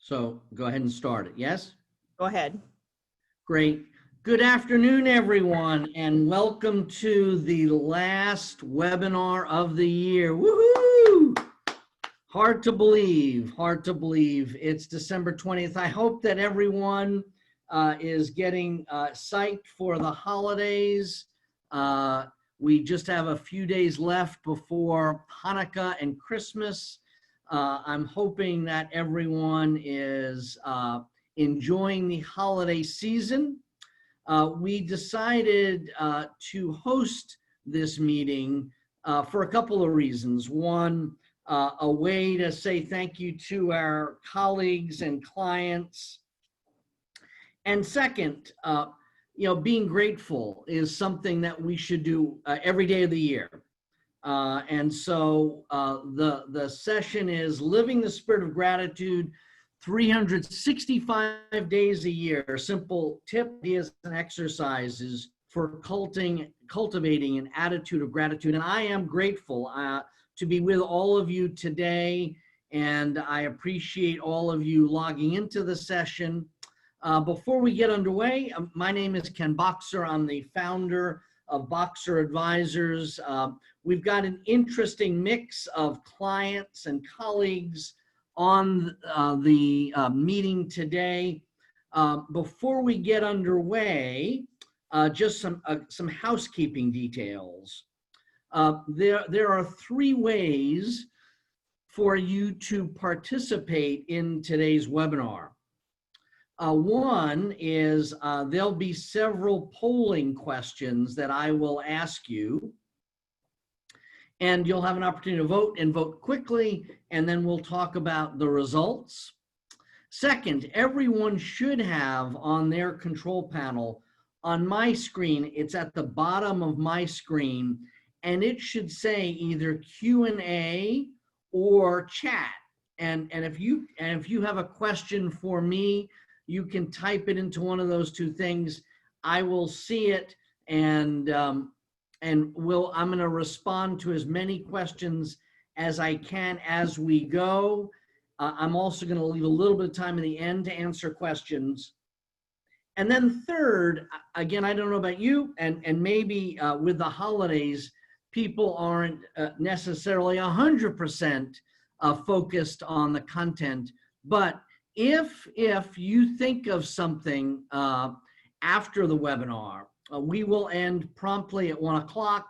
So go ahead and start it. Yes? Go ahead. Great. Good afternoon, everyone, and welcome to the last webinar of the year. Woohoo! Hard to believe, hard to believe. It's December 20th. I hope that everyone is getting psyched for the holidays. We just have a few days left before Hanukkah and Christmas. I'm hoping that everyone is enjoying the holiday season. We decided to host this meeting for a couple of reasons. One, a way to say thank you to our colleagues and clients. And second, being grateful is something that we should do every day of the year. And so the session is Living the Spirit of Gratitude 365 days a year. Simple tip, ideas, and exercises for cultivating an attitude of gratitude. And I am grateful to be with all of you today, and I appreciate all of you logging into the session. Before we get underway, my name is Ken Boxer. I'm the founder of Boxer Advisors. We've got an interesting mix of clients and colleagues on the meeting today. Before we get underway, just some housekeeping details. There are three ways for you to participate in today's webinar. One is there'll be several polling questions that I will ask you, and you'll have an opportunity to vote and vote quickly, and then we'll talk about the results. Second, everyone should have on their control panel, on my screen, it's at the bottom of my screen, and it should say either Q&A or chat. And if you have a question for me, you can type it into one of those two things. I will see it, and I'm going to respond to as many questions as I can as we go. I'm also going to leave a little bit of time in the end to answer questions. And then third, again, I don't know about you, and maybe with the holidays, people aren't necessarily 100% focused on the content, but if you think of something after the webinar, we will end promptly at 1 o'clock.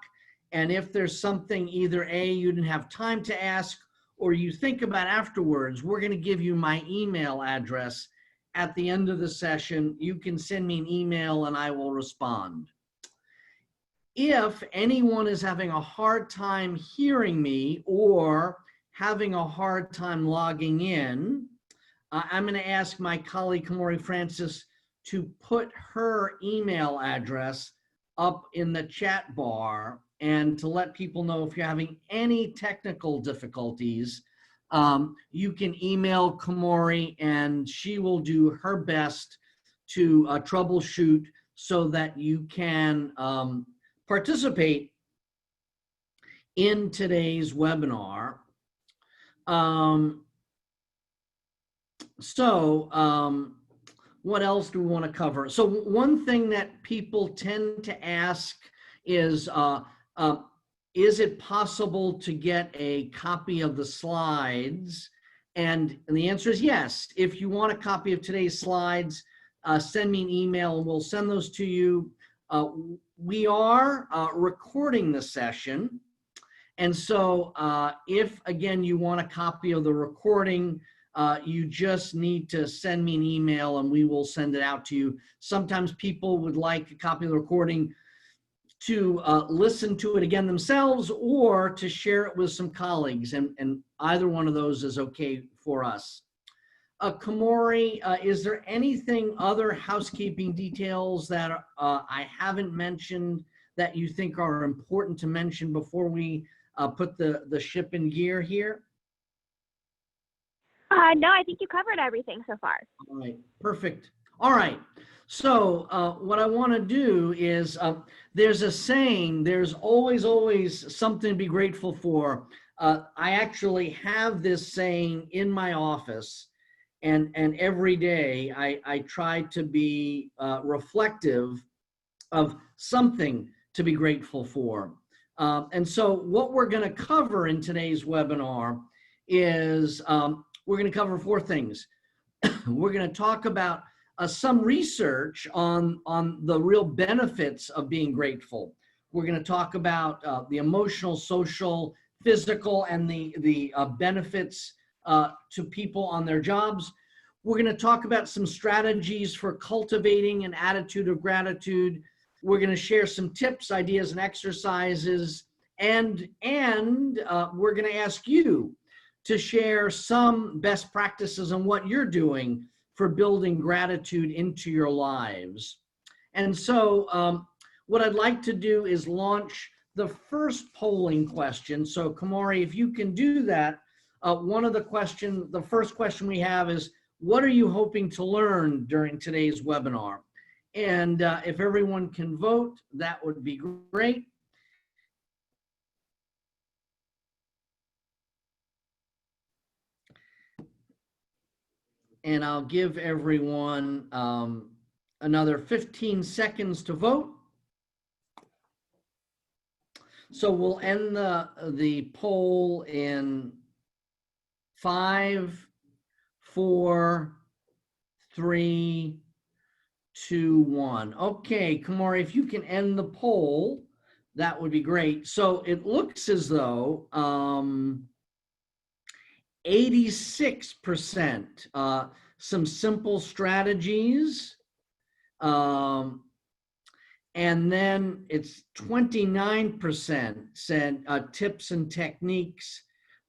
And if there's something either A, you didn't have time to ask, or you think about afterwards, we're going to give you my email address at the end of the session. You can send me an email and I will respond. If anyone is having a hard time hearing me or having a hard time logging in, I'm going to ask my colleague, Kamori Francis, to put her email address up in the chat bar and to let people know if you're having any technical difficulties, you can email Kamori and she will do her best to troubleshoot so that you can participate in today's webinar. What else do we want to cover? So one thing that people tend to ask is it possible to get a copy of the slides? And the answer is yes. If you want a copy of today's slides, send me an email and we'll send those to you. We are recording the session. And so if, again, you want a copy of the recording, you just need to send me an email and we will send it out to you. Sometimes people would like a copy of the recording to listen to it again themselves or to share it with some colleagues, and either one of those is okay for us. Kamori, is there anything, other housekeeping details that I haven't mentioned that you think are important to mention before we put the ship in gear here? No, I think you covered everything so far. All right, perfect. All right, so what I want to do is, there's a saying, there's always something to be grateful for. I actually have this saying in my office, and every day I try to be reflective of something to be grateful for. And so what we're going to cover in today's webinar is we're going to cover four things. We're going to talk about some research on the real benefits of being grateful. We're going to talk about the emotional, social, physical, and the benefits to people on their jobs. We're going to talk about some strategies for cultivating an attitude of gratitude. We're going to share some tips, ideas, and exercises, and we're going to ask you to share some best practices on what you're doing for building gratitude into your lives. And so what I'd like to do is launch the first polling question. So Kamari, if you can do that, the first question we have is, what are you hoping to learn during today's webinar? And if everyone can vote, that would be great. And I'll give everyone another 15 seconds to vote. So we'll end the poll in 5, 4, 3, 2, 1. Okay, Kamari, if you can end the poll, that would be great. So it looks as though 86%, some simple strategies, and then it's 29% said tips and techniques.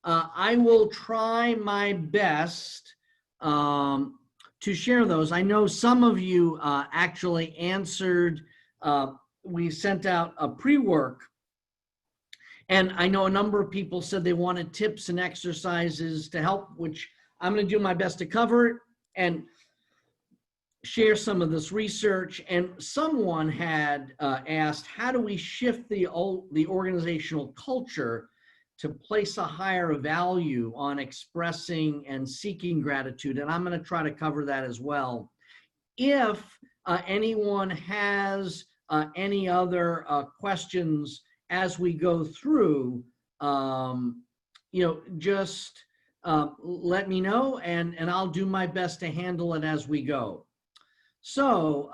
I will try my best to share those. I know some of you actually answered, we sent out a pre-work, and I know a number of people said they wanted tips and exercises to help, which I'm going to do my best to cover it and share some of this research. And someone had asked, how do we shift the organizational culture to place a higher value on expressing and seeking gratitude? And I'm going to try to cover that as well. If anyone has any other questions as we go through, just let me know, and I'll do my best to handle it as we go. So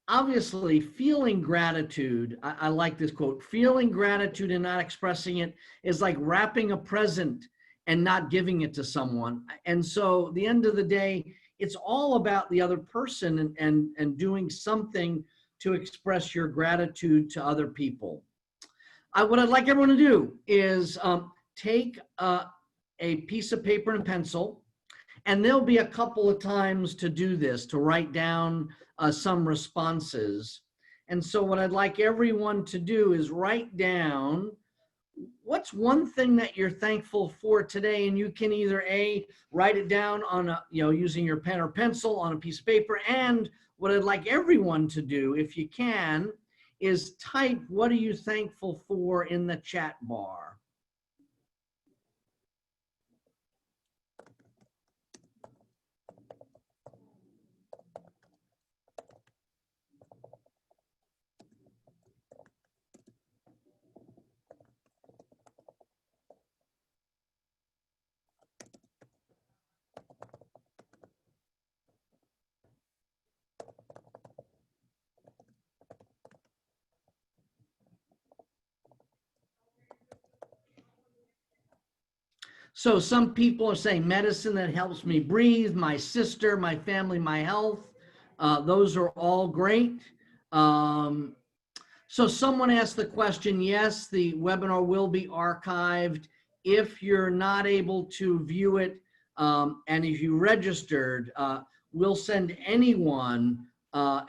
obviously, feeling gratitude, I like this quote, feeling gratitude and not expressing it is like wrapping a present and not giving it to someone. And so at the end of the day, it's all about the other person and doing something to express your gratitude to other people. What I'd like everyone to do is take a piece of paper and pencil, and there'll be a couple of times to do this, to write down some responses. And so what I'd like everyone to do is write down what's one thing that you're thankful for today, and you can either write it down on using your pen or pencil on a piece of paper, and what I'd like everyone to do, if you can, is type what are you thankful for in the chat bar. So some people are saying medicine that helps me breathe, my sister, my family, my health. Those are all great. So someone asked the question, yes, the webinar will be archived. If you're not able to view it, and if you registered, we'll send everyone, a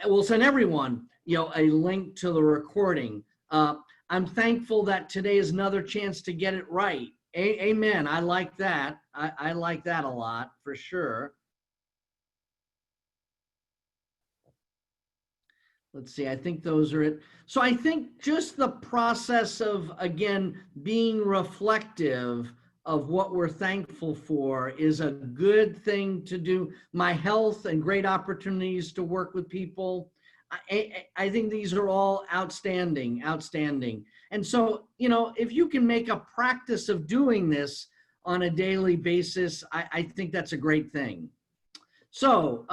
link to the recording. I'm thankful that today is another chance to get it right. Amen. I like that. I like that a lot, for sure. Let's see, I think those are it. So I think just the process of, again, being reflective of what we're thankful for is a good thing to do. My health and great opportunities to work with people. I think these are all outstanding, outstanding. And so, you know, if you can make a practice of doing this on a daily basis, I think that's a great thing. So,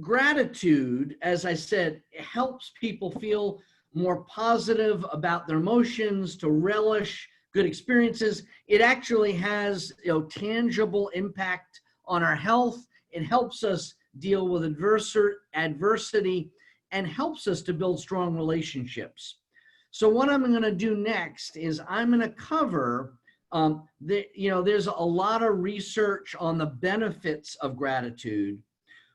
gratitude, as I said, helps people feel more positive about their emotions, to relish good experiences. It actually has, you know, tangible impact on our health. It helps us deal with adversity and helps us to build strong relationships. So what I'm going to do next is I'm going to cover there's a lot of research on the benefits of gratitude.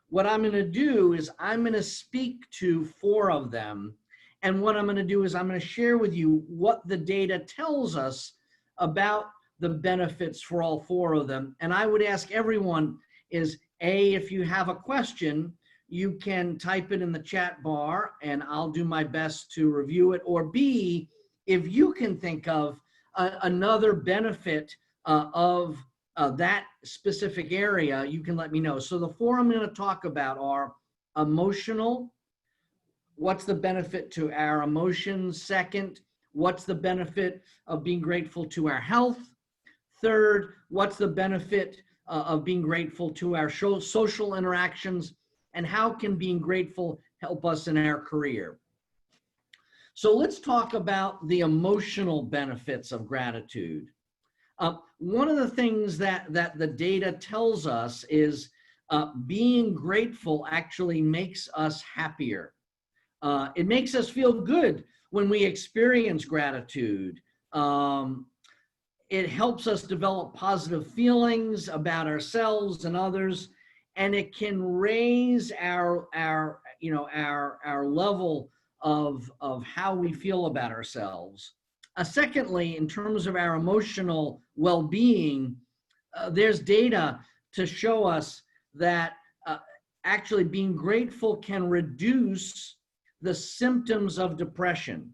What I'm going to do is I'm going to speak to 4 of them. And what I'm going to do is I'm going to share with you what the data tells us about the benefits for all 4 of them. And I would ask everyone is, A, if you have a question, you can type it in the chat bar and I'll do my best to review it. Or B, if you can think of another benefit of that specific area, you can let me know. So the 4 I'm going to talk about are emotional. What's the benefit to our emotions? Second, what's the benefit of being grateful to our health? Third, what's the benefit of being grateful to our social interactions? And how can being grateful help us in our career? So let's talk about the emotional benefits of gratitude. One of the things that the data tells us is being grateful actually makes us happier. It makes us feel good when we experience gratitude. It helps us develop positive feelings about ourselves and others, and it can raise our level of how we feel about ourselves. Secondly, in terms of our emotional well-being, there's data to show us that actually being grateful can reduce the symptoms of depression.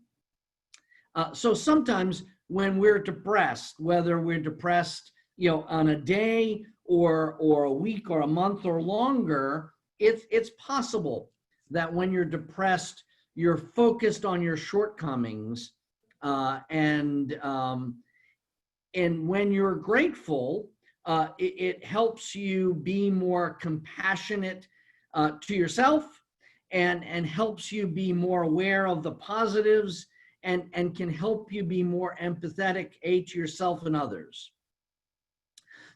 So sometimes when we're depressed, whether we're depressed, on a day or a week or a month or longer, it's possible that when you're depressed, you're focused on your shortcomings, and when you're grateful, it helps you be more compassionate to yourself, and helps you be more aware of the positives, and can help you be more empathetic to yourself and others.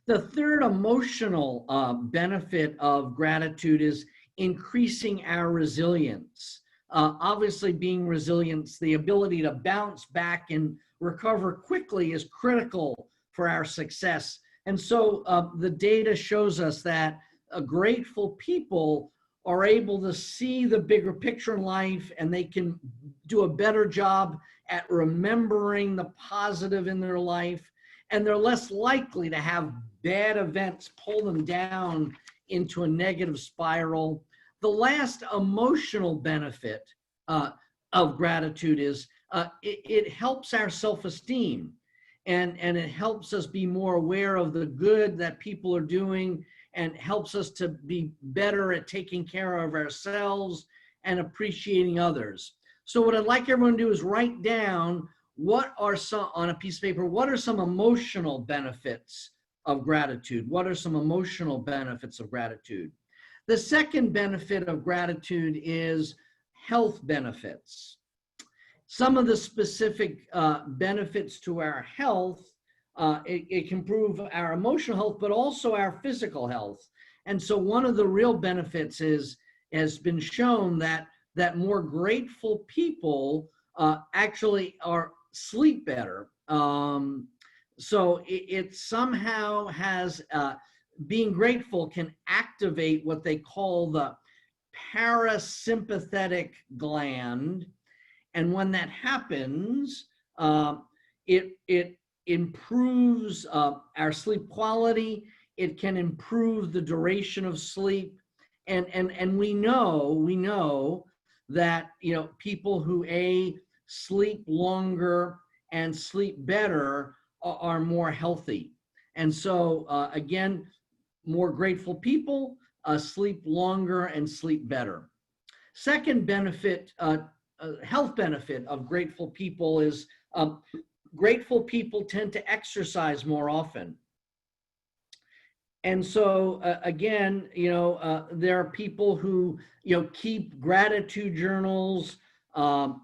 The third emotional benefit of gratitude is increasing our resilience. Obviously, being resilient, the ability to bounce back and recover quickly, is critical for our success. And so the data shows us that grateful people are able to see the bigger picture in life, and they can do a better job at remembering the positive in their life, and they're less likely to have bad events pull them down into a negative spiral. The last emotional benefit of gratitude is it helps our self-esteem, and it helps us be more aware of the good that people are doing, and helps us to be better at taking care of ourselves and appreciating others. So what I'd like everyone to do is write down on a piece of paper, what are some emotional benefits of gratitude? What are some emotional benefits of gratitude? The second benefit of gratitude is health benefits. Some of the specific benefits to our health, it can improve our emotional health, but also our physical health. And so one of the real benefits has been shown that more grateful people actually sleep better. So it somehow has, being grateful can activate what they call the parasympathetic gland. And when that happens, it improves our sleep quality. It can improve the duration of sleep. And we know that, people who sleep longer and sleep better are more healthy. And so again, more grateful people sleep longer and sleep better. Second benefit, health benefit of grateful people is grateful people tend to exercise more often. And so again, there are people who, keep gratitude journals, and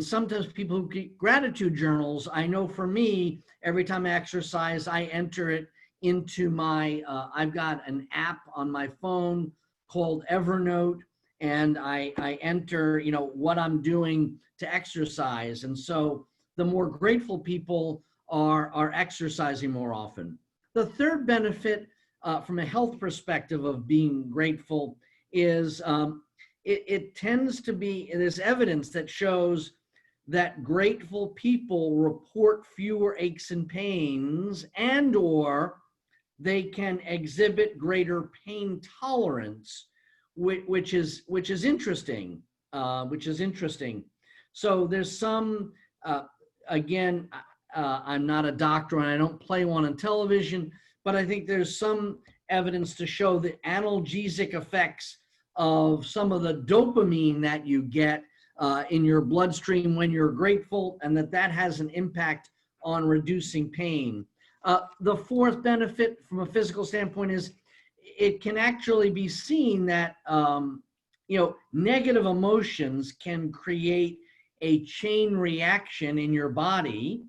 sometimes people who keep gratitude journals, I know for me, every time I exercise, I enter it into my, I've got an app on my phone called Evernote, and I enter, what I'm doing to exercise. And so the more grateful people are exercising more often. The third benefit from a health perspective of being grateful is it tends to be, there's evidence that shows that grateful people report fewer aches and pains, and or they can exhibit greater pain tolerance, which is interesting. So there's some, again, I'm not a doctor and I don't play one on television, but I think there's some evidence to show the analgesic effects of some of the dopamine that you get in your bloodstream when you're grateful, and that has an impact on reducing pain. The fourth benefit from a physical standpoint is it can actually be seen that negative emotions can create a chain reaction in your body.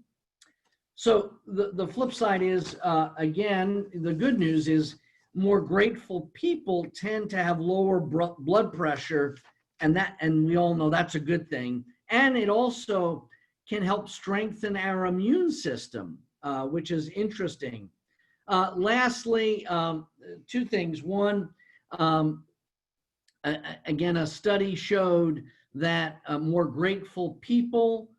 So the flip side is, again, the good news is more grateful people tend to have lower blood pressure, and we all know that's a good thing. And it also can help strengthen our immune system, which is interesting. Lastly, two things. One, again, a study showed that more grateful people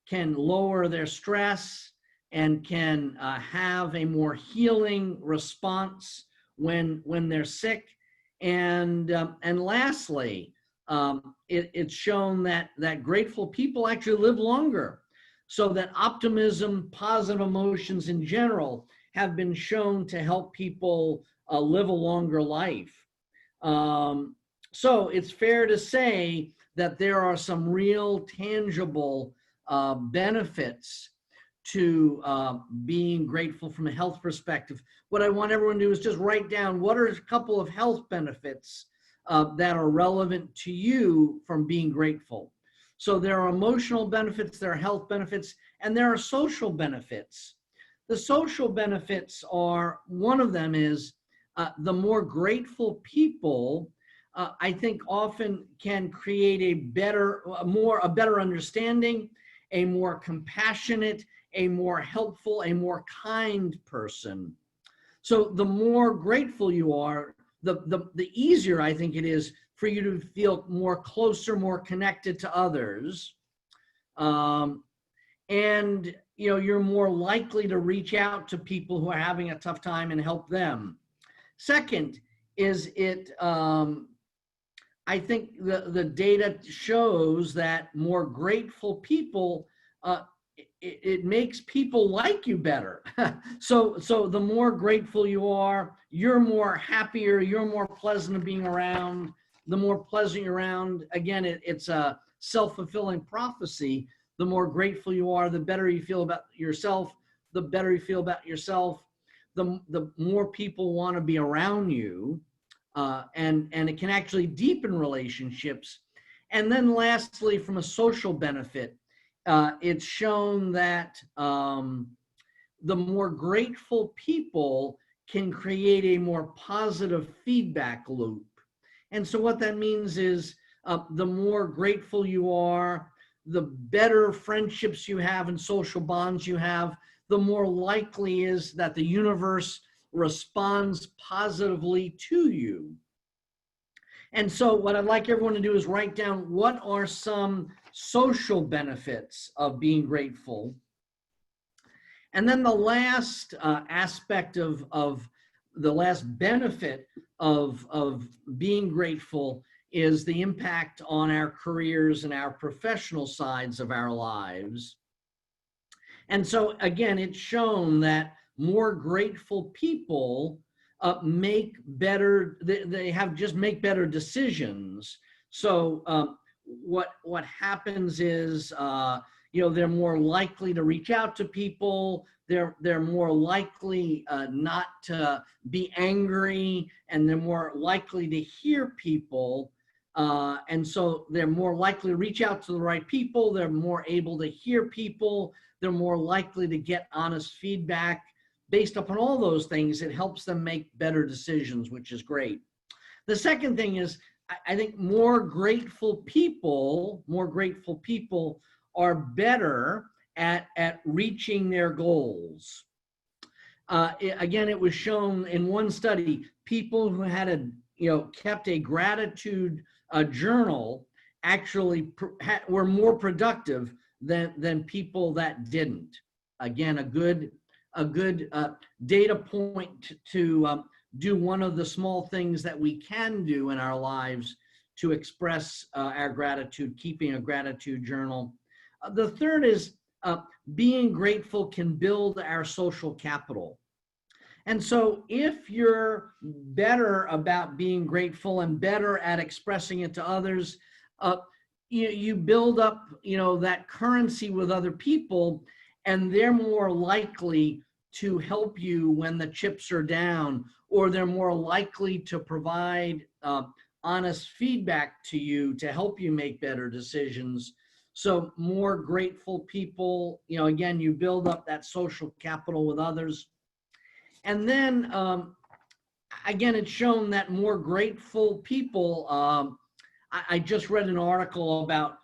can lower their stress and can have a more healing response when they're sick. And lastly, it's shown that grateful people actually live longer. So that optimism, positive emotions in general have been shown to help people live a longer life. So it's fair to say that there are some real tangible benefits to being grateful from a health perspective. What I want everyone to do is just write down what are a couple of health benefits that are relevant to you from being grateful. So there are emotional benefits, there are health benefits, and there are social benefits. The social benefits are, one of them is the more grateful people, I think often can create a better understanding, a more compassionate, a more helpful, a more kind person. So the more grateful you are, the easier I think it is for you to feel more closer, more connected to others. And you're more likely to reach out to people who are having a tough time and help them. Second is I think the data shows that more grateful people, it makes people like you better. So the more grateful you are, you're more happier, you're more pleasant being around. The more pleasant you're around, again, it's a self-fulfilling prophecy. The more grateful you are, the better you feel about yourself. The better you feel about yourself, the more people want to be around you. And it can actually deepen relationships. And then lastly, from a social benefit, it's shown that the more grateful people can create a more positive feedback loop. And so what that means is the more grateful you are, the better friendships you have and social bonds you have, the more likely is that the universe responds positively to you. And so what I'd like everyone to do is write down what are some social benefits of being grateful. And then the last aspect of the last benefit of being grateful is the impact on our careers and our professional sides of our lives. And so again, it's shown that more grateful people make better, they have just make better decisions. So what happens is, they're more likely to reach out to people. They're more likely not to be angry, and they're more likely to hear people. And so they're more likely to reach out to the right people. They're more able to hear people. They're more likely to get honest feedback. Based upon all those things, it helps them make better decisions, which is great. The second thing is, I think more grateful people are better at reaching their goals. Again, it was shown in one study, people who had kept a gratitude journal actually were more productive than people that didn't. Again, a good data point to do one of the small things that we can do in our lives to express our gratitude, keeping a gratitude journal. The third is being grateful can build our social capital. And so if you're better about being grateful and better at expressing it to others, you build up, that currency with other people, and they're more likely to help you when the chips are down, or they're more likely to provide honest feedback to you to help you make better decisions. So more grateful people, again, you build up that social capital with others. And then, again, it's shown that more grateful people, I just read an article about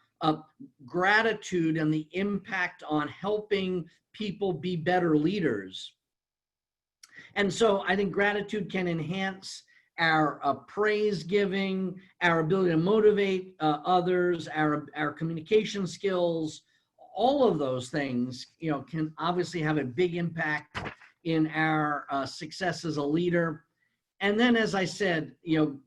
gratitude and the impact on helping people be better leaders. And so I think gratitude can enhance our praise giving, our ability to motivate others, our communication skills. All of those things, can obviously have a big impact in our success as a leader. And then, as I said,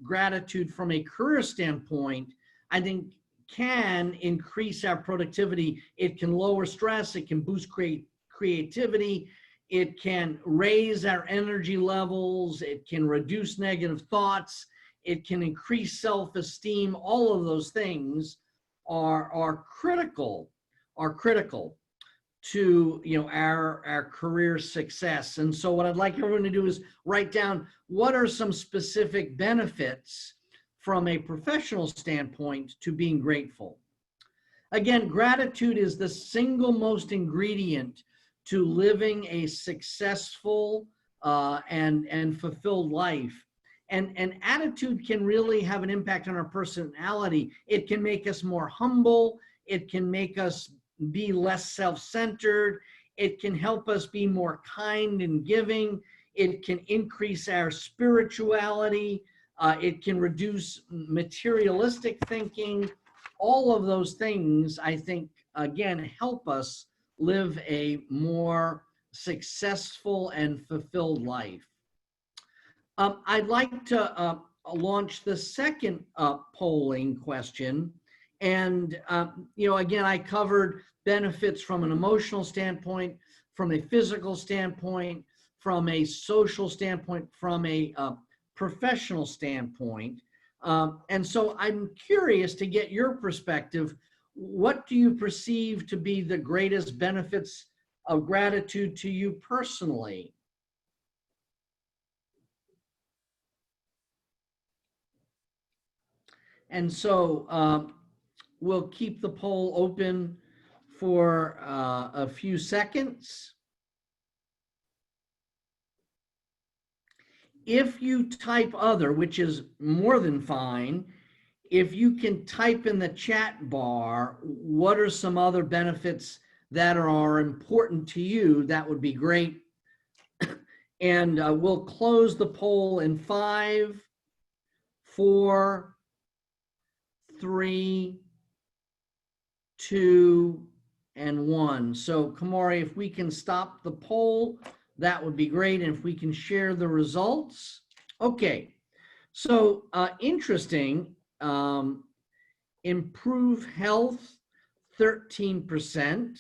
gratitude from a career standpoint, I think can increase our productivity. It can lower stress. It can boost creativity. It can raise our energy levels. It can reduce negative thoughts. It can increase self-esteem. All of those things are critical to our career success. And so what I'd like everyone to do is write down what are some specific benefits from a professional standpoint to being grateful. Again, gratitude is the single most ingredient to living a successful and fulfilled life. And attitude can really have an impact on our personality. It can make us more humble. It can make us be less self-centered. It can help us be more kind and giving. It can increase our spirituality. It can reduce materialistic thinking. All of those things, I think, again, help us live a more successful and fulfilled life. I'd like to launch the second polling question. And, again, I covered benefits from an emotional standpoint, from a physical standpoint, from a social standpoint, from a professional standpoint. And so I'm curious to get your perspective. What do you perceive to be the greatest benefits of gratitude to you personally? And so we'll keep the poll open for a few seconds. If you type other, which is more than fine, if you can type in the chat bar, what are some other benefits that are important to you, that would be great. And we'll close the poll in 5, 4, 3, 2, and 1. So Kamari, if we can stop the poll, that would be great. And if we can share the results. Okay, so interesting. Improve health, 13%.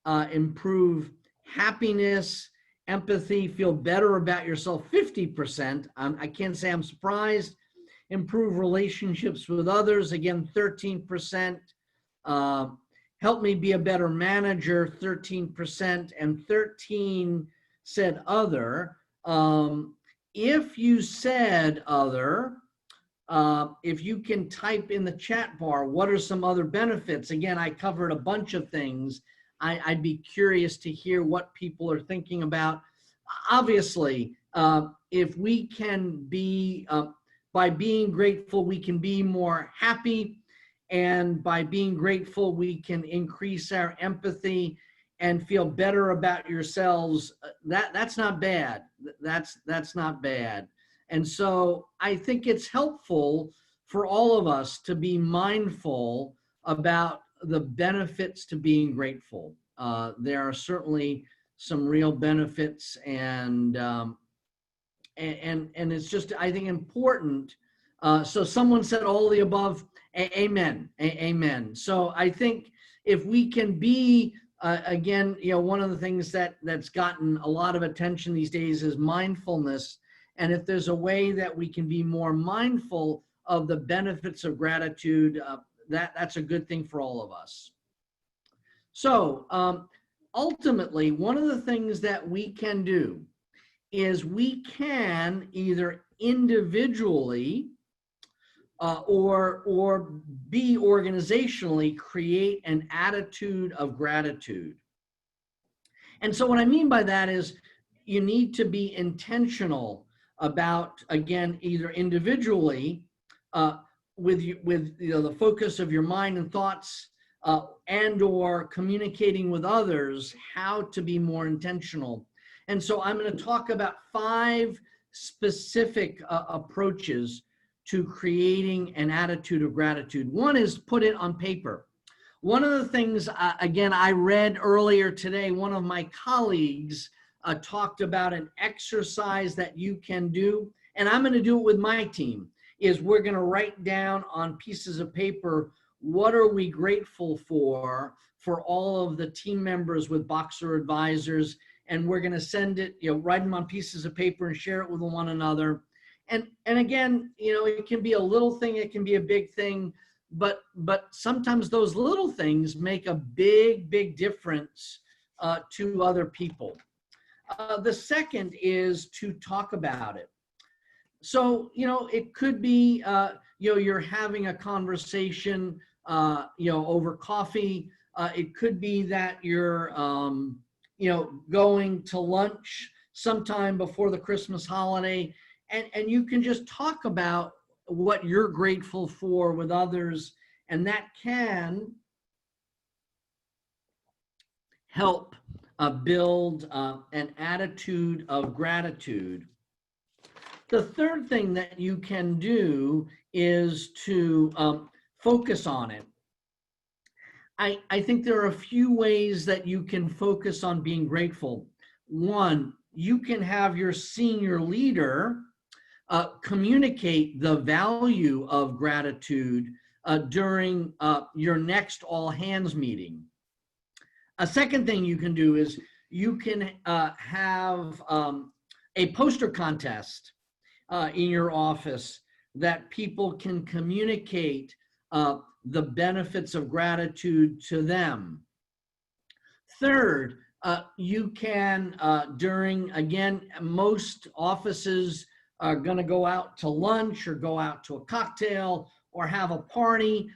improve happiness, empathy, feel better about yourself, 50%. I can't say I'm surprised. Improve relationships with others, again, 13%. Help me be a better manager, 13%, and 13 said other. If you said other, if you can type in the chat bar, what are some other benefits? Again, I covered a bunch of things. I'd be curious to hear what people are thinking about. Obviously, if we can be, by being grateful, we can be more happy. And by being grateful, we can increase our empathy and feel better about yourselves. That's not bad. That's not bad. And so I think it's helpful for all of us to be mindful about the benefits to being grateful. There are certainly some real benefits, and it's just, I think, important. So someone said all the above. Amen. Amen. So I think if we can be, again, one of the things that's gotten a lot of attention these days is mindfulness. And if there's a way that we can be more mindful of the benefits of gratitude, that's a good thing for all of us. So ultimately, one of the things that we can do is we can either individually or be organizationally create an attitude of gratitude. And so what I mean by that is you need to be intentional about, again, either individually with the focus of your mind and thoughts, and or communicating with others, how to be more intentional. And so I'm going to talk about 5 specific approaches to creating an attitude of gratitude. One is put it on paper. One of the things, again, I read earlier today, one of my colleagues talked about an exercise that you can do, and I'm going to do it with my team, is we're going to write down on pieces of paper, what are we grateful for all of the team members with Boxer Advisors, and we're going to send it, write them on pieces of paper and share it with one another. And again, it can be a little thing, it can be a big thing, but sometimes those little things make a big difference to other people. The second is to talk about it. So, it could be, you're having a conversation, over coffee. It could be that you're, going to lunch sometime before the Christmas holiday, and you can just talk about what you're grateful for with others, and that can help build an attitude of gratitude. The third thing that you can do is to focus on it. I think there are a few ways that you can focus on being grateful. One, you can have your senior leader communicate the value of gratitude during your next all hands meeting. A second thing you can do is you can have a poster contest in your office that people can communicate the benefits of gratitude to them. Third, you can, again, most offices are going to go out to lunch or go out to a cocktail or have a party.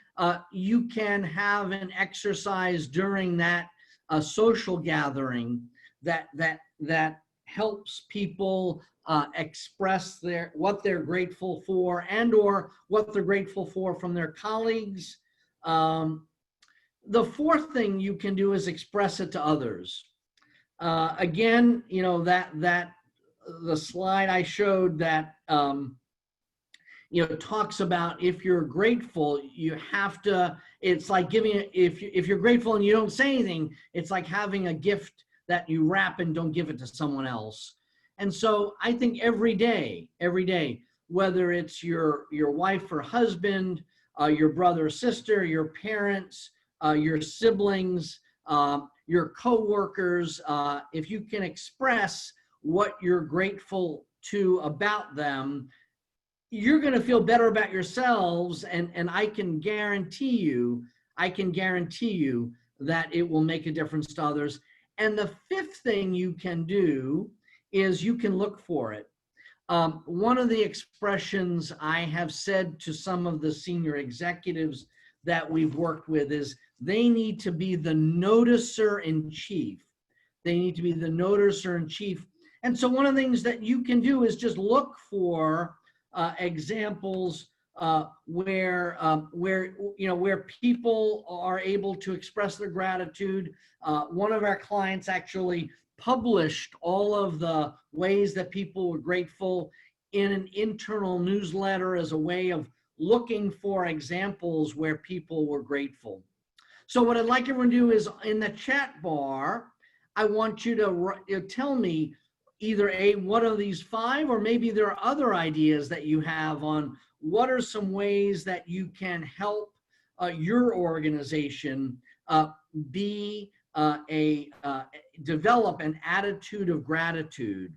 You can have an exercise during that social gathering that helps people express what they're grateful for and or what they're grateful for from their colleagues. The fourth thing you can do is express it to others. Again, that the slide I showed that talks about if you're grateful, you have to. It's like giving. If you're grateful and you don't say anything, it's like having a gift that you wrap and don't give it to someone else. And so I think every day, whether it's your wife or husband, your brother or sister, your parents, your siblings, your coworkers, if you can express what you're grateful to about them, you're going to feel better about yourselves. And I can guarantee you that it will make a difference to others. And the fifth thing you can do is you can look for it. One of the expressions I have said to some of the senior executives that we've worked with is they need to be the noticer in chief. They need to be the noticer in chief. And so one of the things that you can do is just look for examples where people are able to express their gratitude. One of our clients actually published all of the ways that people were grateful in an internal newsletter as a way of looking for examples where people were grateful. So what I'd like everyone to do is in the chat bar, I want you to tell me either one of these five, or maybe there are other ideas that you have on what are some ways that you can help your organization develop an attitude of gratitude.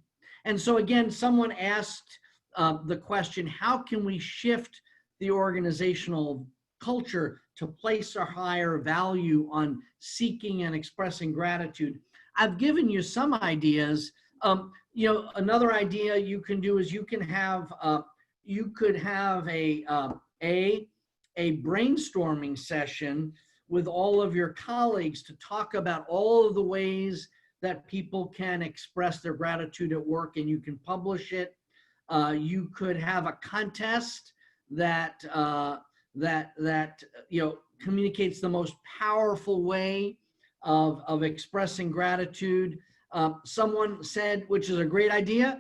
And so again, someone asked the question, how can we shift the organizational culture to place a higher value on seeking and expressing gratitude? I've given you some ideas. Another idea you can do is you could have a brainstorming session with all of your colleagues to talk about all of the ways that people can express their gratitude at work, and you can publish it. You could have a contest that communicates the most powerful way of expressing gratitude. Someone said, which is a great idea,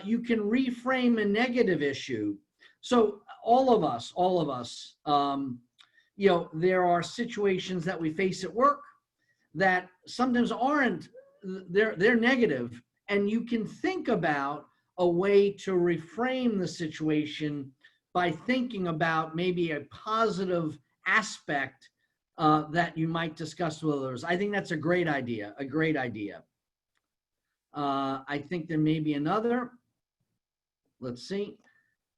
you can reframe a negative issue. So all of us, there are situations that we face at work that sometimes aren't, they're negative, and you can think about a way to reframe the situation by thinking about maybe a positive aspect that you might discuss with others. I think that's a great idea, I think there may be another. Let's see.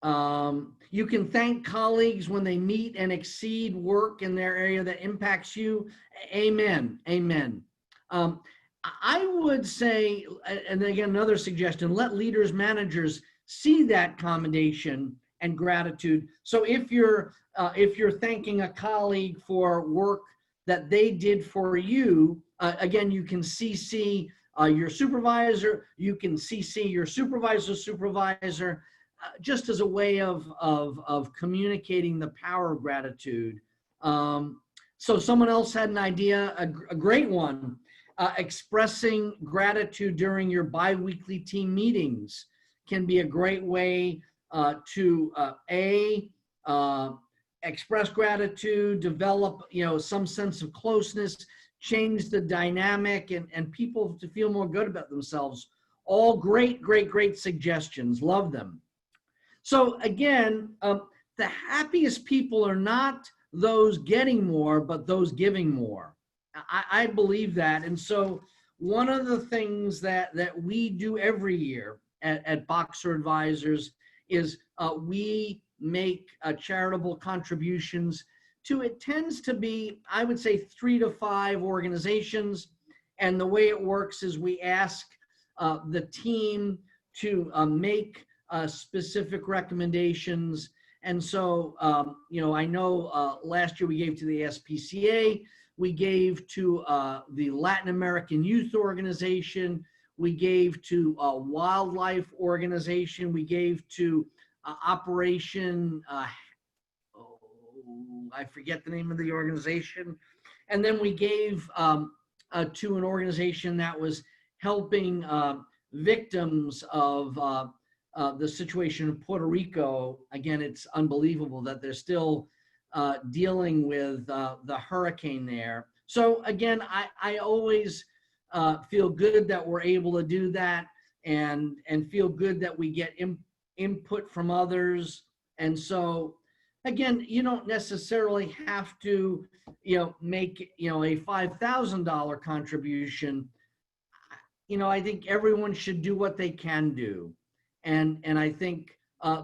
You can thank colleagues when they meet and exceed work in their area that impacts you. Amen. I would say, and again, another suggestion, let leaders, managers see that commendation and gratitude. So if you're thanking a colleague for work that they did for you, again, you can CC your supervisor, you can CC your supervisor's supervisor, just as a way of communicating the power of gratitude. So someone else had an idea, a great one, expressing gratitude during your bi-weekly team meetings can be a great way to express gratitude, develop some sense of closeness, change the dynamic, and people to feel more good about themselves. All great suggestions. Love them. So again, the happiest people are not those getting more, but those giving more. I believe that. And so one of the things that we do every year at Boxer Advisors is we make charitable contributions to, it tends to be, I would say, 3 to 5 organizations. And the way it works is we ask the team to make specific recommendations. And so, I know last year we gave to the SPCA, we gave to the Latin American Youth Organization, we gave to a wildlife organization, we gave to Operation, I forget the name of the organization, and then we gave to an organization that was helping victims of the situation in Puerto Rico. Again, it's unbelievable that they're still dealing with the hurricane there. So again, I always feel good that we're able to do that, and feel good that we get input from others. And so, again, you don't necessarily have to, make, a $5,000 contribution. I think everyone should do what they can do. And I think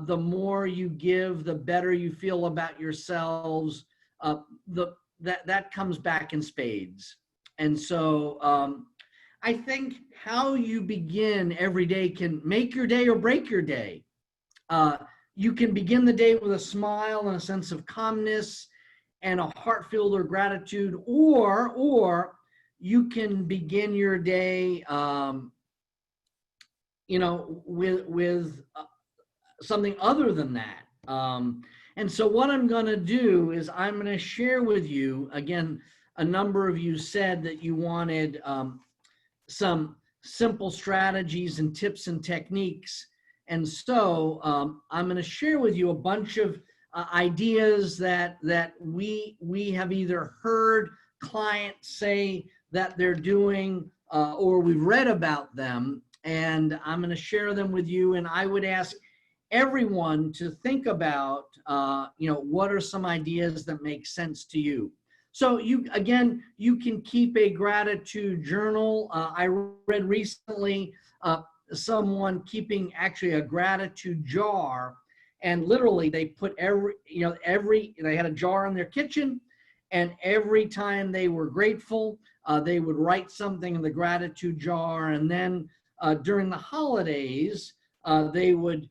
the more you give, the better you feel about yourselves. The that comes back in spades. And so I think how you begin every day can make your day or break your day. You can begin the day with a smile and a sense of calmness and a heart filled or gratitude, or you can begin your day, with something other than that. And so what I'm going to do is I'm going to share with you, again, a number of you said that you wanted some simple strategies and tips and techniques. And so I'm going to share with you a bunch of ideas that we have either heard clients say that they're doing or we've read about them. And I'm going to share them with you. And I would ask everyone to think about, what are some ideas that make sense to you. So you can keep a gratitude journal. I read recently someone keeping actually a gratitude jar, and literally they put they had a jar in their kitchen, and every time they were grateful, they would write something in the gratitude jar, and then during the holidays, they would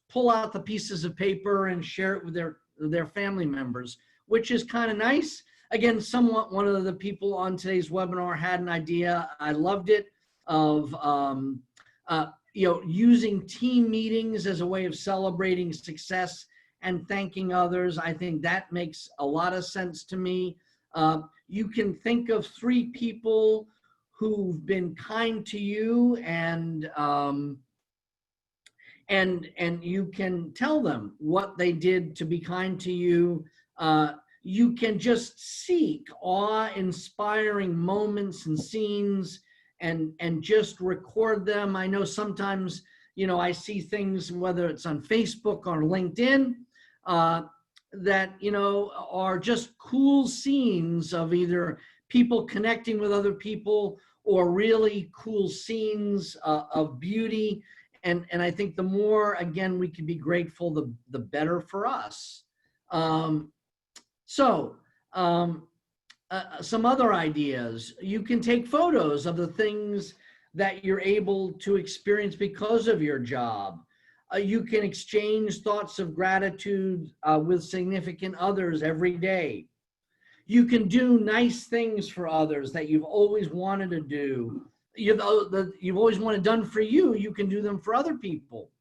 pull out the pieces of paper and share it with their family members, which is kind of nice. Again, somewhat one of the people on today's webinar had an idea. I loved it, of using team meetings as a way of celebrating success and thanking others. I think that makes a lot of sense to me. You can think of 3 people who've been kind to you, and you can tell them what they did to be kind to you. You can just seek awe-inspiring moments and scenes and just record them. I know sometimes, I see things, whether it's on Facebook or LinkedIn, that, are just cool scenes of either people connecting with other people or really cool scenes of beauty. And I think the more, again, we can be grateful, the better for us. Some other ideas. You can take photos of the things that you're able to experience because of your job. You can exchange thoughts of gratitude with significant others every day. You can do nice things for others that you've always wanted to do. You've always wanted done for you, you can do them for other people.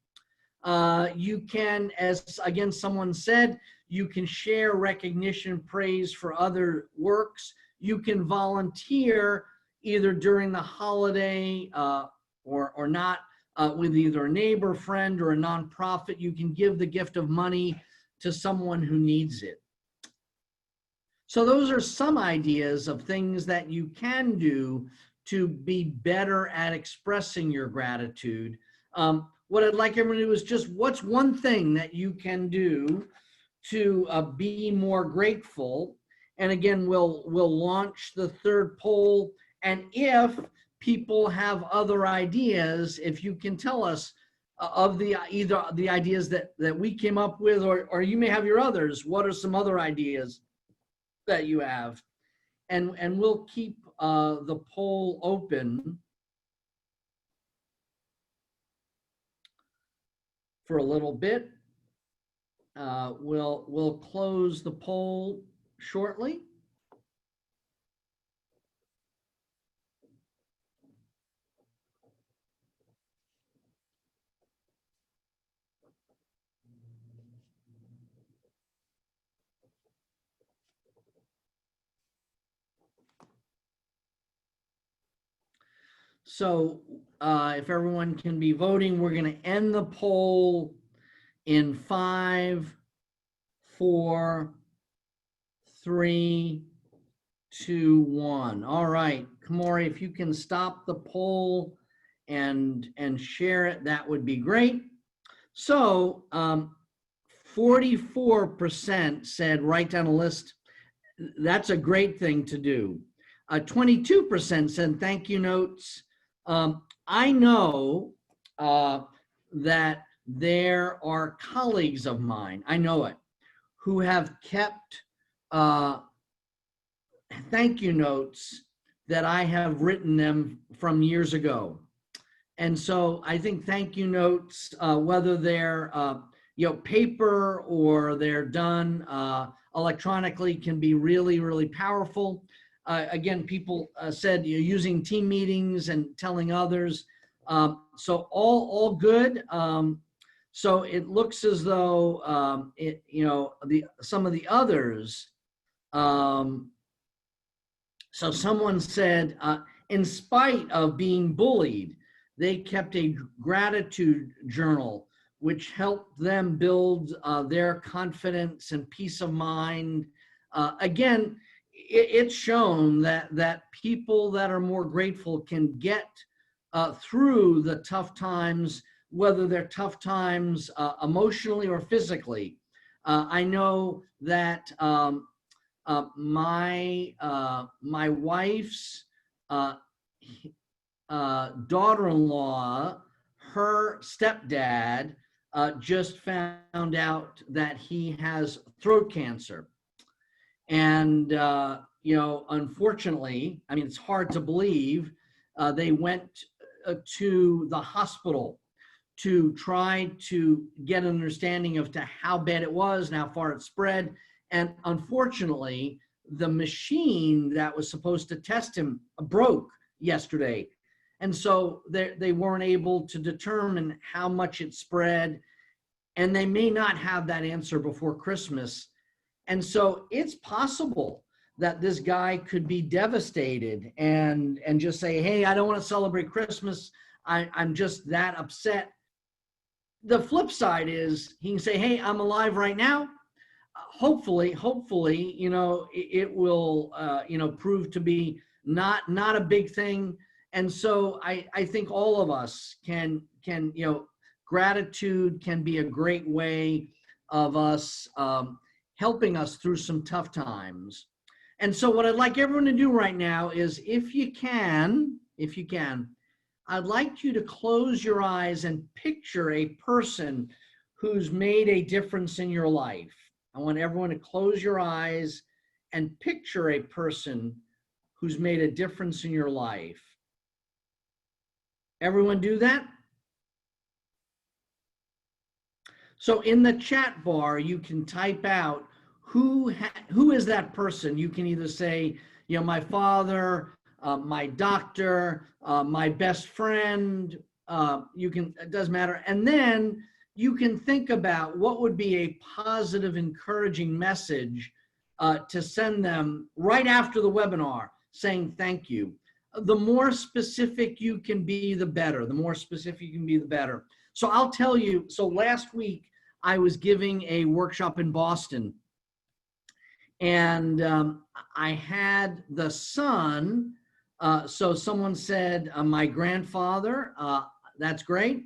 You can, as again someone said, you can share recognition, praise for other works. You can volunteer either during the holiday or not, with either a neighbor, friend, or a nonprofit. You can give the gift of money to someone who needs it. So those are some ideas of things that you can do to be better at expressing your gratitude. What I'd like everyone to do is just, what's one thing that you can do to be more grateful? And again, we'll launch the 3rd poll. And if people have other ideas, if you can tell us of either the ideas that we came up with, or you may have your others, what are some other ideas that you have? And we'll keep the poll open for a little bit. We'll close the poll shortly. So if everyone can be voting, we're going to end the poll in 5, 4, 3, 2, 1. All right, Kamori, if you can stop the poll and share it, that would be great. So 44% said write down a list. That's a great thing to do. 22% said thank you notes. I know that there are colleagues of mine, I know it, who have kept thank you notes that I have written them from years ago. And so I think thank you notes, whether they're paper or they're done electronically, can be really, really powerful. Again, people said you're using team meetings and telling others. So all good. So it looks as though some of the others. So someone said, in spite of being bullied, they kept a gratitude journal, which helped them build their confidence and peace of mind. Again, it's shown that people that are more grateful can get through the tough times, whether they're tough times emotionally or physically. I know that my wife's daughter-in-law, her stepdad just found out that he has throat cancer. And, unfortunately, I mean, it's hard to believe, they went to the hospital to try to get an understanding of to how bad it was and how far it spread. And unfortunately, the machine that was supposed to test him broke yesterday. And so they weren't able to determine how much it spread, and they may not have that answer before Christmas. And so it's possible that this guy could be devastated and just say, hey, I don't want to celebrate Christmas. I'm just that upset. The flip side is he can say, hey, I'm alive right now. Hopefully, it will, prove to be not a big thing. And so I think all of us can, gratitude can be a great way of us helping us through some tough times. And so what I'd like everyone to do right now is, if you can, I'd like you to close your eyes and picture a person who's made a difference in your life. I want everyone to close your eyes and picture a person who's made a difference in your life. Everyone do that? So in the chat bar, you can type out who is that person. You can either say, my father, my doctor, my best friend, it doesn't matter. And then you can think about what would be a positive, encouraging message to send them right after the webinar saying thank you. The more specific you can be, the better. The more specific you can be, the better. So I'll tell you, so last week I was giving a workshop in Boston, and I had the son. So someone said, my grandfather, that's great.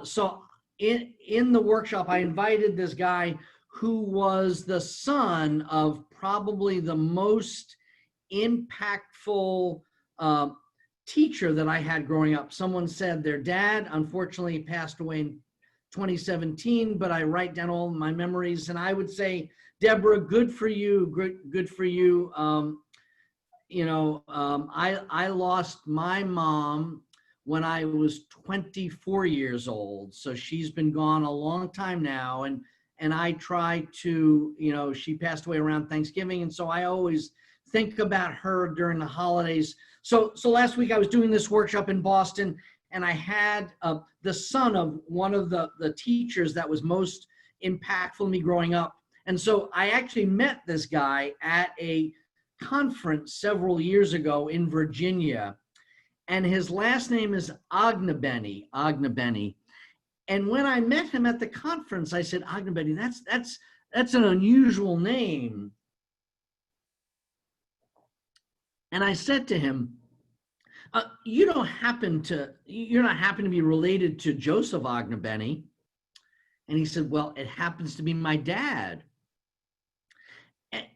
So in the workshop, I invited this guy who was the son of probably the most impactful teacher that I had growing up. Someone said their dad, unfortunately, passed away in 2017, but I write down all my memories, and I would say, Deborah, good for you, good for you. I lost my mom when I was 24 years old. So she's been gone a long time now. And I try to, she passed away around Thanksgiving. And so I always think about her during the holidays. So last week I was doing this workshop in Boston, and I had the son of one of the teachers that was most impactful to me growing up. And so I actually met this guy at a conference several years ago in Virginia, and his last name is Agnebenny. And when I met him at the conference, I said, Agnebenny, that's an unusual name. And I said to him, you're not happen to be related to Joseph Agnebenny. And he said, well, it happens to be my dad.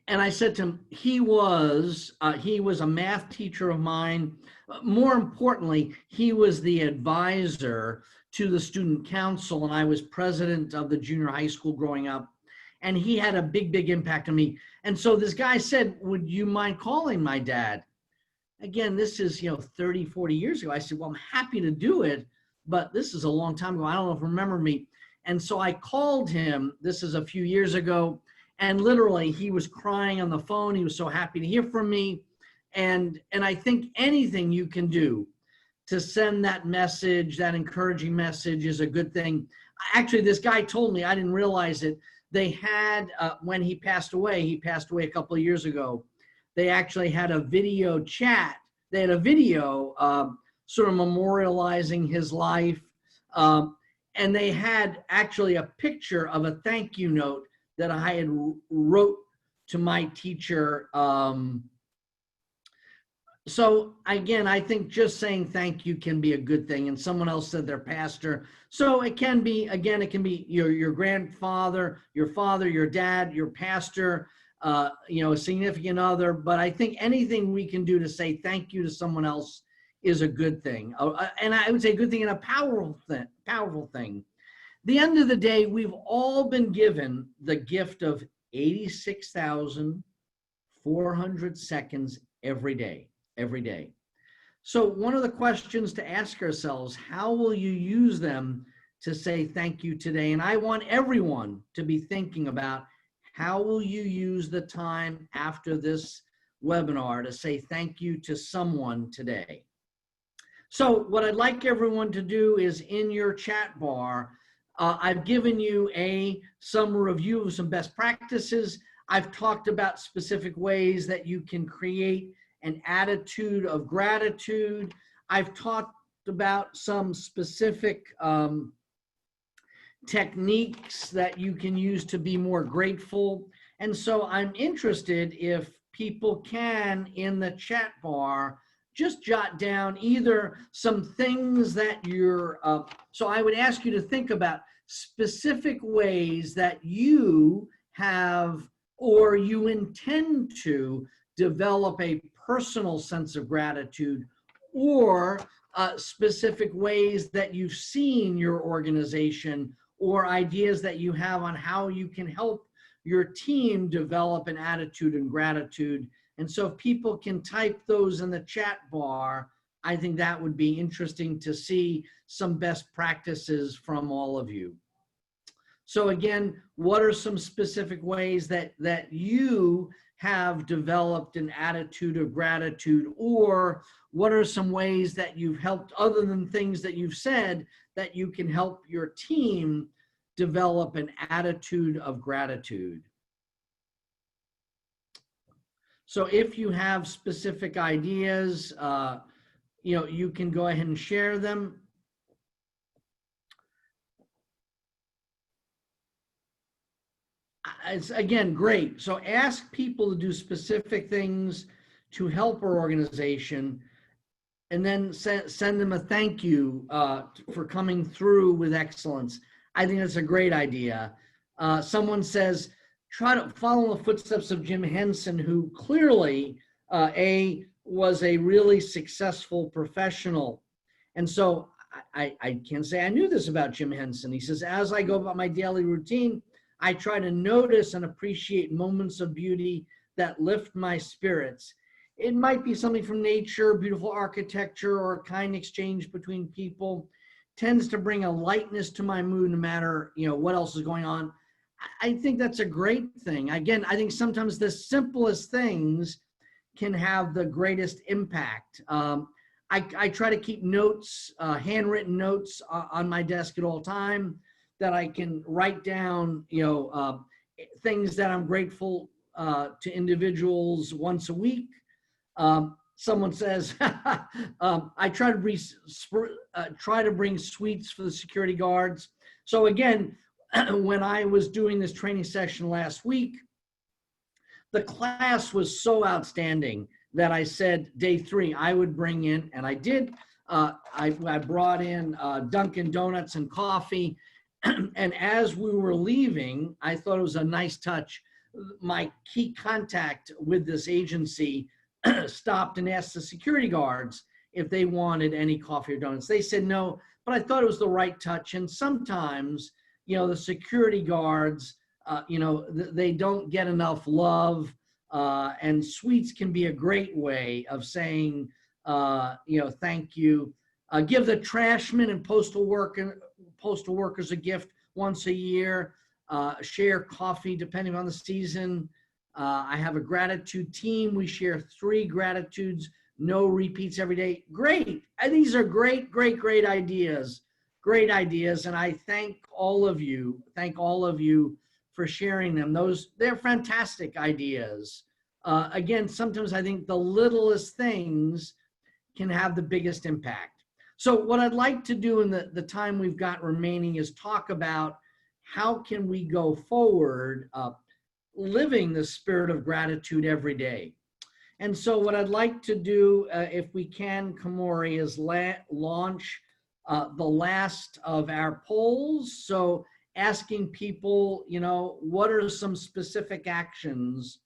And I said to him, he was a math teacher of mine. More importantly, he was the advisor to the student council, and I was president of the junior high school growing up. And he had a big, big impact on me. And so this guy said, would you mind calling my dad? Again, this is, 30, 40 years ago. I said, well, I'm happy to do it, but this is a long time ago. I don't know if you remember me. And so I called him. This is a few years ago. And literally, he was crying on the phone. He was so happy to hear from me. And I think anything you can do to send that message, that encouraging message, is a good thing. Actually, this guy told me, I didn't realize it. They had, when he passed away a couple of years ago, they actually had a video chat. They had a video sort of memorializing his life. And they had actually a picture of a thank you note that I had wrote to my teacher. So again, I think just saying thank you can be a good thing. And someone else said their pastor. So it can be, again, it can be your grandfather, your father, your dad, your pastor, a significant other. But I think anything we can do to say thank you to someone else is a good thing. And I would say a good thing and a powerful thing. The end of the day, we've all been given the gift of 86,400 seconds every day. So one of the questions to ask ourselves, how will you use them to say thank you today? And I want everyone to be thinking about, how will you use the time after this webinar to say thank you to someone today? So what I'd like everyone to do is, in your chat bar, I've given you some review of some best practices. I've talked about specific ways that you can create an attitude of gratitude. I've talked about some specific techniques that you can use to be more grateful. And so I'm interested if people can, in the chat bar, just jot down either some things that so I would ask you to think about specific ways that you have or you intend to develop a personal sense of gratitude, or specific ways that you've seen your organization, or ideas that you have on how you can help your team develop an attitude and gratitude. And so if people can type those in the chat bar, I think that would be interesting to see some best practices from all of you. So again, what are some specific ways that you have developed an attitude of gratitude, or what are some ways that you've helped, other than things that you've said, that you can help your team develop an attitude of gratitude? So if you have specific ideas, you can go ahead and share them. It's, again, great. So ask people to do specific things to help our organization, and then send them a thank you for coming through with excellence. I think that's a great idea. Someone says, try to follow the footsteps of Jim Henson, who clearly was a really successful professional. And so I can say I knew this about Jim Henson. He says, as I go about my daily routine, I try to notice and appreciate moments of beauty that lift my spirits. It might be something from nature, beautiful architecture, or a kind exchange between people. Tends to bring a lightness to my mood, no matter what else is going on. I think that's a great thing. Again, I think sometimes the simplest things can have the greatest impact. I try to keep notes, handwritten notes on my desk at all time, that I can write down, things that I'm grateful to individuals once a week. Someone says, I try to bring sweets for the security guards. So again, when I was doing this training session last week, the class was so outstanding that I said day 3 I would bring in, and I did. I brought in Dunkin' Donuts and coffee, And as we were leaving, I thought it was a nice touch. My key contact with this agency stopped and asked the security guards if they wanted any coffee or donuts. They said no, but I thought it was the right touch. And sometimes, the security guards, they don't get enough love, and sweets can be a great way of saying, thank you. Give the trashmen and postal workers a gift once a year. Share coffee depending on the season. I have a gratitude team. We share 3 gratitudes, no repeats every day. Great. These are great, great, great ideas. Great ideas. And I thank all of you for sharing them. They're fantastic ideas. Again, sometimes I think the littlest things can have the biggest impact. So what I'd like to do in the time we've got remaining is talk about how can we go forward living the spirit of gratitude every day. And so what I'd like to do, if we can, Kamori, is launch the last of our polls. So asking people, what are some specific actions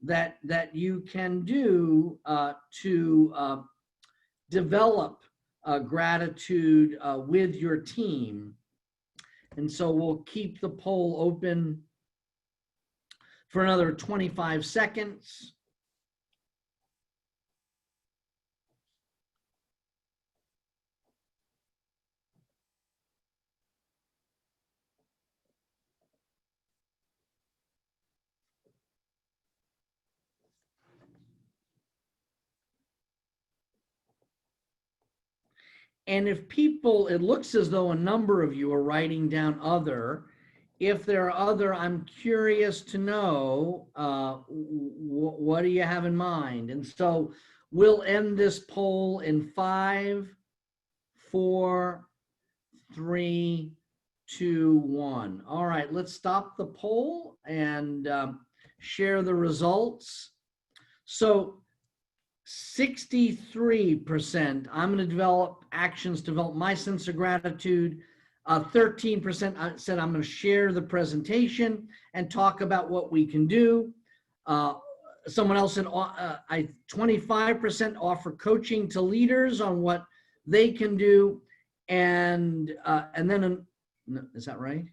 that you can do to develop gratitude with your team. And so we'll keep the poll open for another 25 seconds. And if people, it looks as though a number of you are writing down other. If there are other, I'm curious to know, what do you have in mind? And so we'll end this poll in 5, 4, 3, 2, 1. All right, let's stop the poll and share the results. So 63%, I'm going to develop actions, develop my sense of gratitude. 13% said I'm going to share the presentation and talk about what we can do. Someone else said 25% offer coaching to leaders on what they can do. And then, is that right?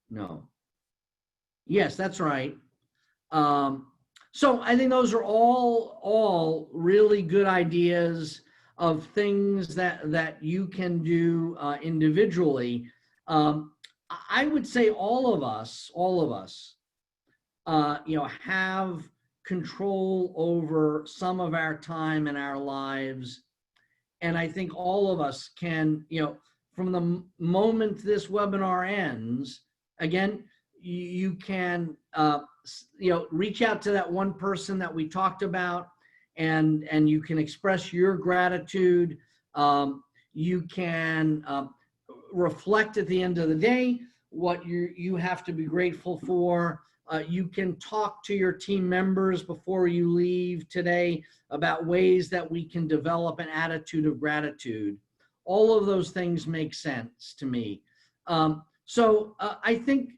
No. Yes, that's right. So I think those are all really good ideas of things that you can do individually. I would say all of us, have control over some of our time in our lives. And I think all of us can, from the moment this webinar ends, again, you can, reach out to that one person that we talked about, and you can express your gratitude. You can reflect at the end of the day what you have to be grateful for. You can talk to your team members before you leave today about ways that we can develop an attitude of gratitude. All of those things make sense to me. So I think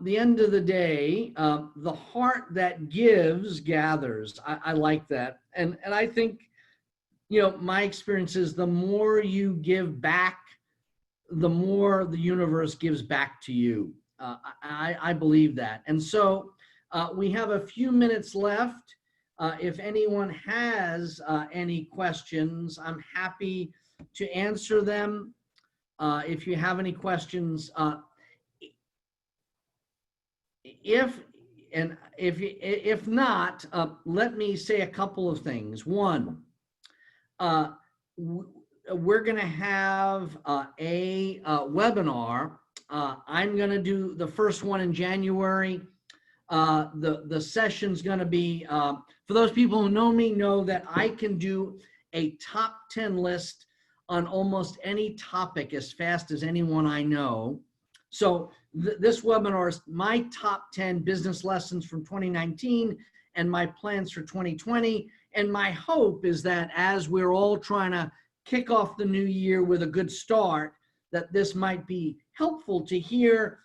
the end of the day, the heart that gives gathers. I like that. And I think, my experience is the more you give back, the more the universe gives back to you. I believe that. And so we have a few minutes left. If anyone has any questions, I'm happy to answer them. If you have any questions, if not, let me say a couple of things. One, we're going to have a webinar. I'm going to do the first one in January. The session's going to be, for those people who know me, know that I can do a top 10 list on almost any topic as fast as anyone I know. So this webinar is my top 10 business lessons from 2019 and my plans for 2020. And my hope is that as we're all trying to kick off the new year with a good start, that this might be helpful to hear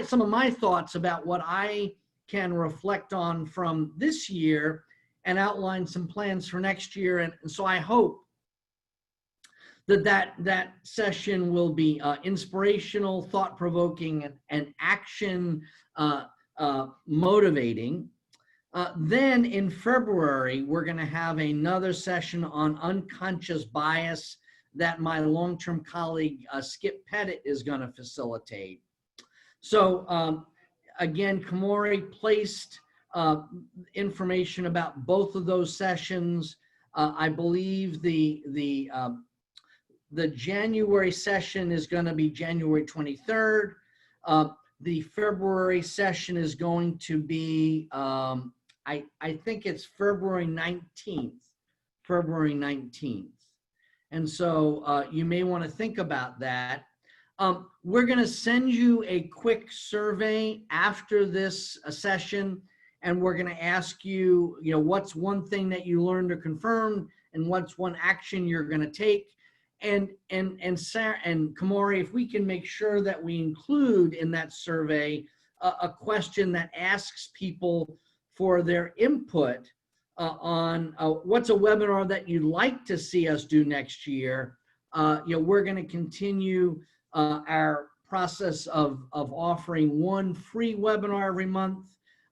some of my thoughts about what I can reflect on from this year and outline some plans for next year. And so I hope that session will be inspirational, thought-provoking, and action motivating. Then in February, we're going to have another session on unconscious bias that my long-term colleague Skip Pettit is going to facilitate. So again, Komori placed information about both of those sessions. I believe the January session is going to be January 23rd. The February session is going to be, I think it's February 19th. And so you may want to think about that. We're going to send you a quick survey after this session, and we're going to ask you, what's one thing that you learned or confirmed, and what's one action you're going to take. And Sarah and Komori, if we can make sure that we include in that survey a question that asks people for their input on what's a webinar that you'd like to see us do next year. We're going to continue our process of offering one free webinar every month.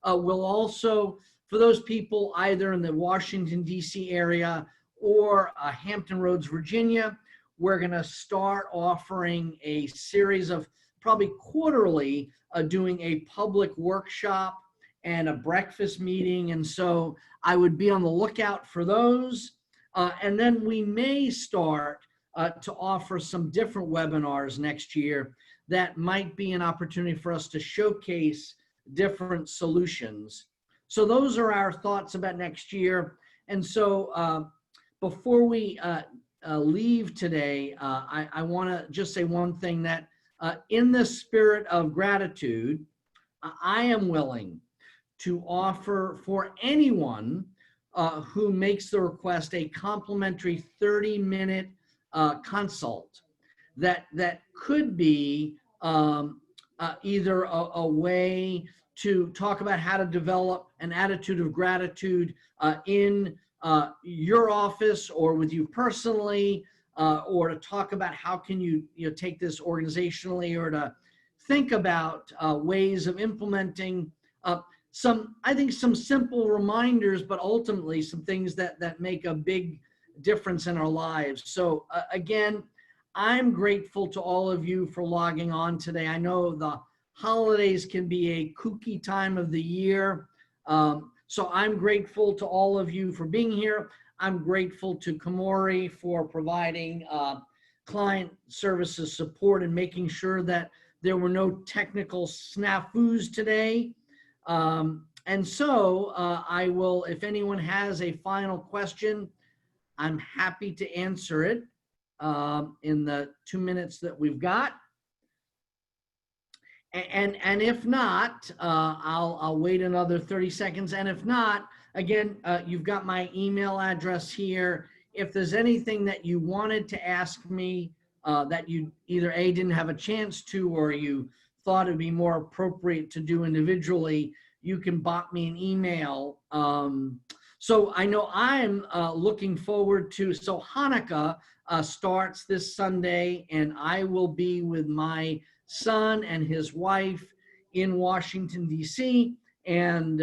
We'll also, for those people either in the Washington, D.C. area or Hampton Roads, Virginia, we're going to start offering a series of probably quarterly doing a public workshop and a breakfast meeting. And so I would be on the lookout for those. And then we may start to offer some different webinars next year that might be an opportunity for us to showcase different solutions. So those are our thoughts about next year. And so before we leave today, I want to just say one thing, that in the spirit of gratitude, I am willing to offer for anyone who makes the request a complimentary 30-minute consult that could be either a way to talk about how to develop an attitude of gratitude in your office or with you personally, or to talk about how can you take this organizationally, or to think about ways of implementing I think some simple reminders, but ultimately some things that make a big difference in our lives. So again, I'm grateful to all of you for logging on today. I know the holidays can be a kooky time of the year. So I'm grateful to all of you for being here. I'm grateful to Komori for providing client services support and making sure that there were no technical snafus today. And so I will, if anyone has a final question, I'm happy to answer it in the 2 minutes that we've got. And if not, I'll wait another 30 seconds. And if not, again, you've got my email address here. If there's anything that you wanted to ask me that you either A, didn't have a chance to, or you thought it'd be more appropriate to do individually, you can bot me an email. So I know I'm looking forward to, so Hanukkah starts this Sunday, and I will be with my son and his wife in Washington, D.C. And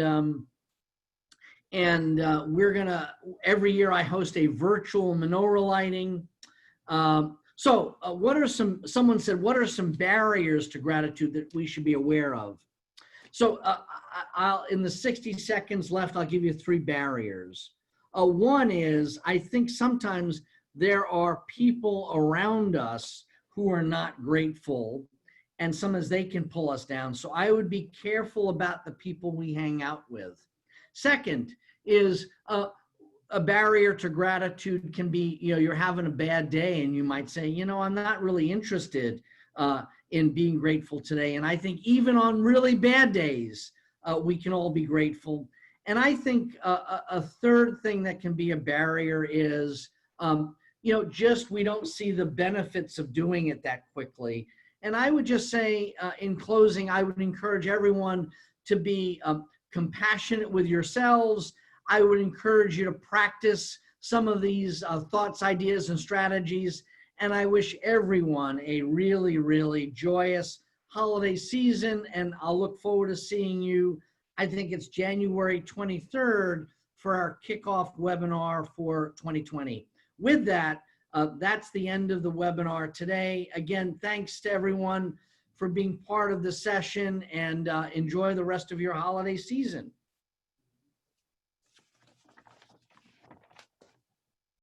we're gonna, every year I host a virtual menorah lighting. So what are someone said, what are some barriers to gratitude that we should be aware of? So in the 60 seconds left, I'll give you 3 barriers. One is, I think sometimes there are people around us who are not grateful, and sometimes they can pull us down. So I would be careful about the people we hang out with. Second is a barrier to gratitude can be, you're having a bad day and you might say, I'm not really interested in being grateful today. And I think even on really bad days, we can all be grateful. And I think a third thing that can be a barrier is just we don't see the benefits of doing it that quickly. And I would just say, in closing, I would encourage everyone to be compassionate with yourselves. I would encourage you to practice some of these thoughts, ideas, and strategies. And I wish everyone a really, really joyous holiday season. And I'll look forward to seeing you. I think it's January 23rd for our kickoff webinar for 2020. With that, that's the end of the webinar today. Again, thanks to everyone for being part of the session, and enjoy the rest of your holiday season.